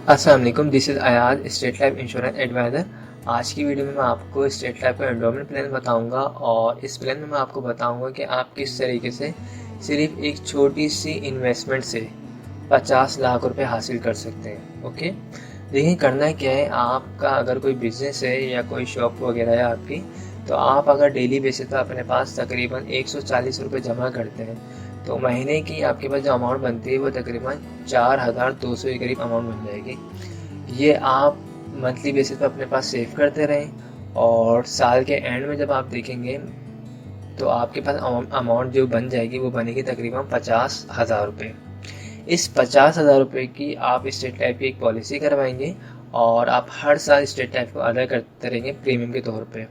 अस्सलाम वालेकुम, this is Ayaz, State Life insurance advisor. आज की वीडियो में मैं आपको स्टेट लाइफ का एंडोमेंट प्लान बताऊंगा और इस प्लान में मैं आपको बताऊंगा कि आप किस तरीके से सिर्फ एक छोटी सी इन्वेस्टमेंट से 50 लाख रुपए हासिल कर सकते हैं। ओके, देखिए करना क्या है, आपका अगर कोई बिजनेस है या कोई शॉप वगैरह है आपकी, तो आप अगर डेली बेसिस पर अपने पास तकरीबन 140 रुपये जमा करते हैं तो महीने की आपके पास जो अमाउंट बनती है वो तकरीबन 4200 के करीब अमाउंट बन जाएगी। ये आप मंथली बेसिस पर अपने पास सेव करते रहें और साल के एंड में जब आप देखेंगे तो आपके पास अमाउंट जो बन जाएगी वो बनेगी तकरीबन 50,000 रुपये। इस 50,000 रुपये की आप स्टेट लाइफ की एक पॉलिसी करवाएंगे और आप हर साल स्टेट लाइफ को अदा करते रहेंगे प्रीमियम के तौर पे।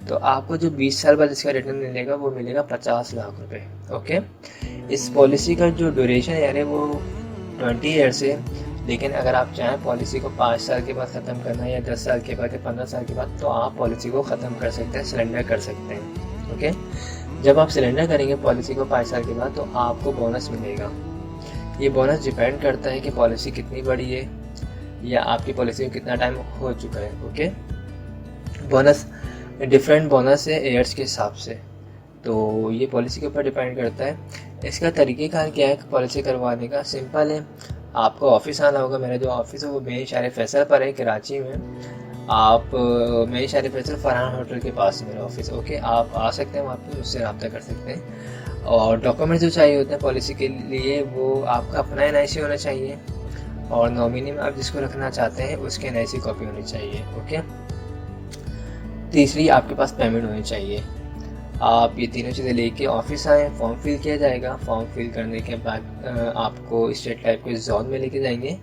तो आपको जो 20 साल बाद इसका रिटर्न मिलेगा वो मिलेगा 50 लाख रुपए। ओके, इस पॉलिसी का जो ड्यूरेशन है यानी वो 20 ईयर्स है, लेकिन अगर आप चाहें पॉलिसी को 5 साल के बाद ख़त्म करना या 10 साल के बाद या 15 साल के बाद तो आप पॉलिसी को ख़त्म कर सकते हैं, सरेंडर कर सकते हैं। ओके, जब आप सरेंडर करेंगे पॉलिसी को 5 साल के बाद तो आपको बोनस मिलेगा। ये बोनस डिपेंड करता है कि पॉलिसी कितनी बड़ी है या आपकी पॉलिसी में कितना टाइम हो चुका है। ओके, बोनस डिफरेंट बोनस है ईयर्स के हिसाब से, तो ये पॉलिसी के ऊपर डिपेंड करता है। इसका तरीक़ेकार क्या है पॉलिसी करवाने का? सिंपल है, आपको ऑफिस आना होगा। मेरा जो ऑफिस है वो मेन शहर फैसल पर है, कराची में। आप मेन शहर फैसल फरहान होटल के पास है मेरा ऑफिस। ओके, आप आ सकते हैं, वहाँ पर मुझसे रब्ता कर सकते हैं। और डॉक्यूमेंट्स जो चाहिए होते हैं पॉलिसी के लिए वो आपका अपना NIC होना चाहिए और नॉमिनी में आप जिसको रखना चाहते हैं उसके NIC कॉपी होनी चाहिए। ओके, तीसरी आपके पास पेमेंट होनी चाहिए। आप ये तीनों चीज़ें लेके ऑफिस आएँ, फॉर्म फिल किया जाएगा। फॉर्म फिल करने के बाद आपको स्टेट लाइफ के जोन में लेके जाएंगे।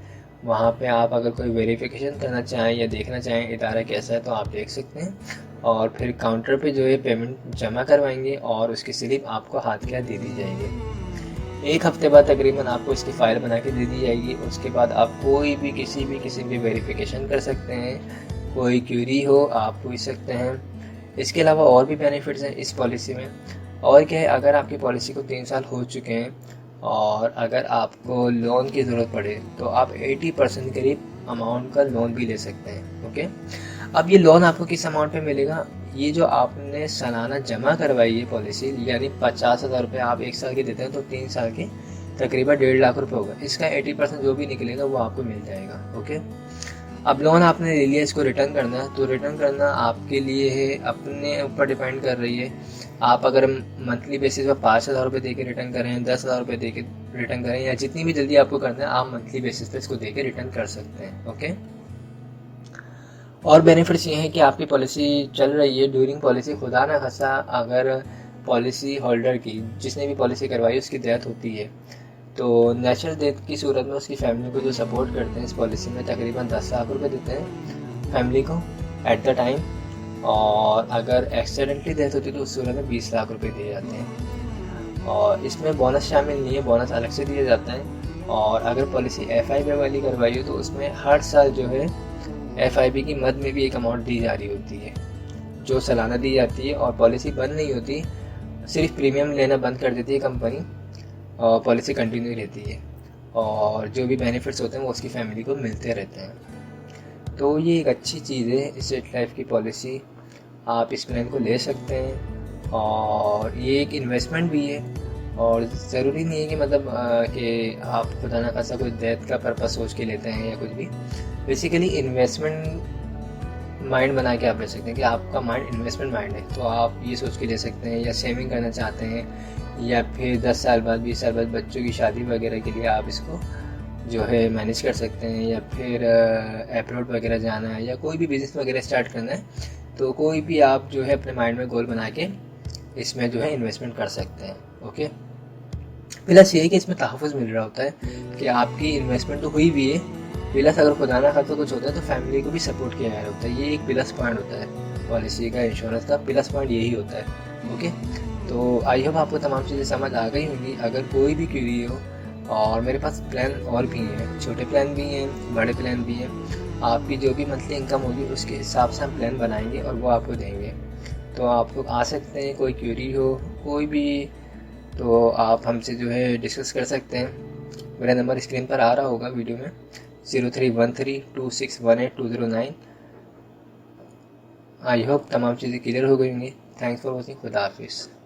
वहाँ पे आप अगर कोई वेरिफिकेशन करना चाहें या देखना चाहें इदारा कैसा है तो आप देख सकते हैं और फिर काउंटर पे जो है पेमेंट जमा करवाएंगे और उसकी स्लिप आपको हाथ के हाथ दे दी जाएगी। 1 हफ्ते बाद तकरीबन आपको इसकी फ़ाइल बना के दे दी जाएगी। उसके बाद आप कोई भी किसी भी वेरिफिकेशन कर सकते हैं, कोई क्यूरी हो आप पूछ सकते हैं। इसके अलावा और भी बेनिफिट्स हैं इस पॉलिसी में। और क्या है, अगर आपकी पॉलिसी को 3 साल हो चुके हैं और अगर आपको लोन की ज़रूरत पड़े तो आप 80% करीब अमाउंट का लोन भी ले सकते हैं। ओके, अब ये लोन आपको किस अमाउंट पे मिलेगा? ये जो आपने सालाना जमा करवाई है पॉलिसी, यानी 50,000 रुपये आप 1 साल के देते हैं तो 3 साल के तकरीबन 1.5 लाख रुपये होगा। इसका 80% जो भी निकलेगा वो आपको मिल जाएगा। ओके, अब लोन आपने ले लिया, इसको रिटर्न करना है तो रिटर्न करना आपके लिए है, अपने ऊपर डिपेंड कर रही है। आप अगर मंथली बेसिस पर 5,000 रुपये दे के रिटर्न करें, 10,000 रुपये दे के रिटर्न करें या जितनी भी जल्दी आपको करना है आप मंथली बेसिस पर इसको दे के रिटर्न कर सकते हैं। ओके, और बेनिफिट्स ये हैं कि आपकी पॉलिसी चल रही है, ड्यूरिंग पॉलिसी खुदा ना खासा अगर पॉलिसी होल्डर की, जिसने भी पॉलिसी करवाई उसकी डेथ होती है तो नेचुरल डेथ की सूरत में उसकी फैमिली को जो सपोर्ट करते हैं इस पॉलिसी में तकरीबन 10 लाख रुपए देते हैं फैमिली को एट द टाइम। और अगर एक्सीडेंटली डेथ होती है तो उस सूरत में 20 लाख रुपए दिए जाते हैं और इसमें बोनस शामिल नहीं है, बोनस अलग से दिया जाता है। और अगर पॉलिसी FIP वाली करवाई हो तो उसमें हर साल जो है FIP की मद में भी एक अमाउंट दी जा रही होती है जो सालाना दी जाती है और पॉलिसी बंद नहीं होती, सिर्फ प्रीमियम लेना बंद कर देती है कंपनी और पॉलिसी कंटिन्यू रहती है और जो भी बेनिफिट्स होते हैं वो उसकी फैमिली को मिलते रहते हैं। तो ये एक अच्छी चीज़ है स्टेट लाइफ की पॉलिसी, आप इस प्लान को ले सकते हैं और ये एक इन्वेस्टमेंट भी है और ज़रूरी नहीं है कि मतलब कि आप खुदा ना खासा कोई डेथ का पर्पस सोच के लेते हैं या कुछ भी। बेसिकली इन्वेस्टमेंट माइंड बना के आप ले सकते हैं कि आपका माइंड इन्वेस्टमेंट माइंड है तो आप ये सोच के ले सकते हैं, या सेविंग करना चाहते हैं या फिर 10 साल बाद 20 साल बाद बच्चों की शादी वगैरह के लिए आप इसको जो है मैनेज कर सकते हैं, या फिर अब्रॉड वगैरह जाना है या कोई भी बिज़नेस वगैरह स्टार्ट करना है तो कोई भी आप जो है अपने माइंड में गोल बना के इसमें जो है इन्वेस्टमेंट कर सकते हैं। ओके, प्लस ये है कि इसमें तहफ़्फ़ुज़ मिल रहा होता है कि आपकी इन्वेस्टमेंट तो हुई भी है, प्लस अगर खुदा ना खासा कुछ होता है तो फैमिली को भी सपोर्ट किया जा रहा होता है। ये एक प्लस पॉइंट होता है पॉलिसी का, इंश्योरेंस का प्लस पॉइंट यही होता है। ओके, तो आई होप आपको तमाम चीज़ें समझ आ गई होंगी। अगर कोई भी क्वेरी हो, और मेरे पास प्लान और भी हैं, छोटे प्लान भी हैं, बड़े प्लान भी हैं। आपकी जो भी मंथली इनकम होगी उसके हिसाब से हम प्लान बनाएंगे और वो आपको देंगे। तो आप लोग आ सकते हैं, कोई क्वेरी हो कोई भी तो आप हमसे जो है डिस्कस कर सकते हैं। मेरा नंबर स्क्रीन पर आ रहा होगा वीडियो में, 03132618 आई होप तमाम चीज़ें क्लियर हो गई होंगी। Thanks for watching. खुदा हाफिज़।